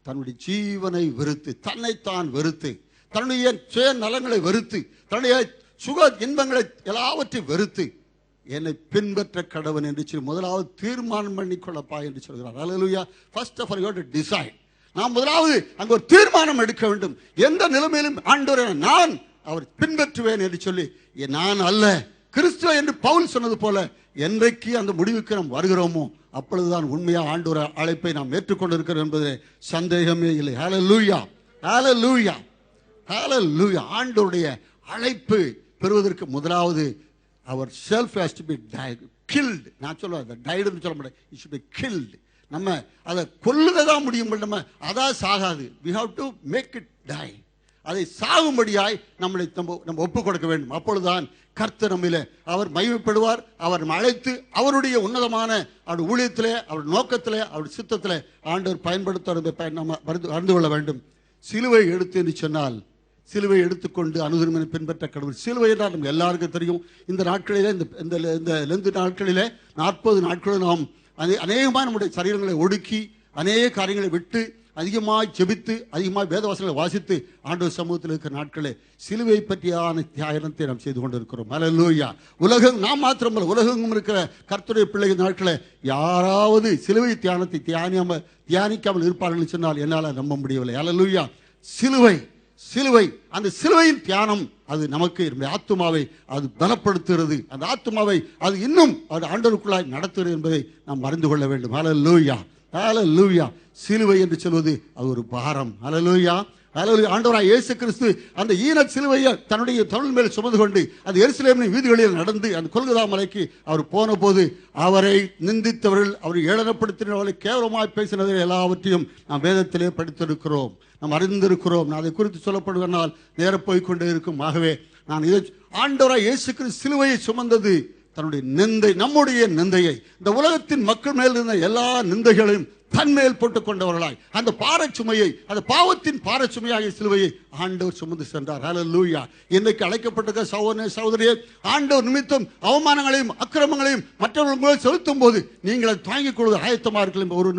தன்னுடைய ஜீவனை வெறுத்து, தன்னைத்தான் வெறுத்து, தன்னுடைய சுய நலங்களை வெறுத்து, தன்னுடைய சுக இன்பங்களை எல்லாவற்றையும் வெறுத்து என்னை பின்பற்ற கடவன் என்று சொல்லி முதலாவது தீர்மானம் பண்ணிக்கொள்ளப்பா என்று சொல்கிறார். Hallelujah. First of all you have to decide. நாம் முதலாவது அங்கு ஒரு தீர்மானம் எடுக்க வேண்டும். எந்த நிலைமையிலும் ஆண்டவரை நான் அவர் பின்பற்றுவேன் என்று சொல்லி, நான் அல்ல கிறிஸ்துவ என்று பவுல் சொன்னது போல என்றைக்கு அந்த முடிவுக்கு நாம் வருகிறோமோ அப்பொழுதுதான் உண்மையா ஆண்டவர அழைப்பை நாம் ஏற்றுக்கொண்டிருக்கிறோம் என்பதிலே சந்தேகமே இல்லை. ஹல்லேலூயா, ஹல்லேலூயா, ஹல்லேலூயா. ஆண்டவருடைய அழைப்பு பெறுவதற்கு முதலாவது அவர் self has to be killed. நான் சொல்லுவேன் டைடுன்னு சொல்ல மாட்டேன், இட் ஷுட் பி கில்ட். நம்ம அதை கொல்லுதான் முடியும், நம்ம அதான் சாகாது. we have to make it die. அதை சாகும்படியாய் நம்ம ஒப்புக் கொடுக்க வேண்டும். அப்பொழுதுதான் கர்த்தர் நம்மிலே அவர் மகிமைப்படுவார். அவர் நம்ம அழைத்து அவருடைய உன்னதமான அவருடைய ஊழியத்திலே, அவருடைய நோக்கத்திலே, அவருடைய சித்தத்திலே ஆண்டவர் பயன்படுத்த நம்ம அறிந்து கொள்ள வேண்டும். சிலுவை எடுத்து என்று சொன்னால், சிலுவை எடுத்துக்கொண்டு அனுதினமும் பின்பற்ற கடவுள். சிலுவை என்றால் நம்ம எல்லாருக்கும் தெரியும். இந்த நாட்களிலே, இந்த லெந்து நாட்களிலே 40 நாட்களும் நாம் அநேகமாக நம்முடைய சரீரங்களை ஒடுக்கி அநேக காரியங்களை விட்டு அதிகமாக ஜெபித்து அதிகமாக வேதவாசங்களை வாசித்து ஆண்டவர் சமூகத்தில் இருக்கிற நாட்களே சிலுவை பற்றியான தியானத்தை நாம் செய்து கொண்டிருக்கிறோம். அல்லேலூயா. உலகம் நாம் மாத்திரமல்ல, உலகமும் இருக்கிற கர்த்தருடைய பிள்ளைகள் நாட்களே யாராவது சிலுவை தியானத்தை தியானிக்காமல் இருப்பார்கள் சொன்னால் என்னால் நம்ப முடியவில்லை. அல்லேலூயா. சிலுவை, சிலுவை, அந்த சிலுவையின் தியானம் அது நமக்கு ஆத்துமாவை அது பலப்படுத்துகிறது. அந்த ஆத்துமாவை அது இன்னும் அது ஆண்டவருக்குள்ளாய் நடத்துகிறது என்பதை நாம் அறிந்து கொள்ள வேண்டும். ஹல்லேலூயா, ஹல்லேலூயா. சிலுவை என்று சொல்வது அது ஒரு பாரம். ஹல்லேலூயா, ஹல்லேலூயா. ஆண்டவராய் இயேசு கிறிஸ்து அந்த ஈனச் சிலுவையை தன்னுடைய தோள் மேல் சுமந்து கொண்டு அந்த எருசலேமின் வீதிகளில் நடந்து அந்த கொல்கதா மலைக்கு அவர் போன போது அவரை நிந்தித்தவர்கள், அவரை ஏளனப்படுத்தினவர்களை கேவலமாய் பேசினதை எல்லாவற்றையும் நாம் வேதத்திலே படித்திருக்கிறோம், நாம் அறிந்திருக்கிறோம். நான் அதை குறித்து சொல்லப்படுவதனால் நேரம் போய்கொண்டே இருக்கும். ஆகவே நான் இதை ஆண்டவராய் இயேசு கிறிஸ்து சிலுவையை சுமந்தது தன்னுடைய நிந்தை, நம்முடைய நிந்தையை, இந்த உலகத்தின் மக்கள் மேல் இருந்த எல்லா நிந்தைகளையும் தன்மேல் போட்டுக் கொண்டவர்களாய் அந்த பாரச்சுமையை, அந்த பாவத்தின் பாரச்சுமையாகிய சிலுவையை ஆண்டவர் சுமந்து சென்றார். ஹல்லேலூயா. இன்னைக்கு அழைக்கப்பட்டிருக்க சகோதரனே, சகோதரியே, ஆண்டவர் நிமித்தம் அவமானங்களையும் அக்கிரமங்களையும் மற்றவர்கள் செலுத்தும் போது நீங்கள் அதை தாங்கிக் கொள்வது ஆயத்தமா இருக்கலாம். ஒரு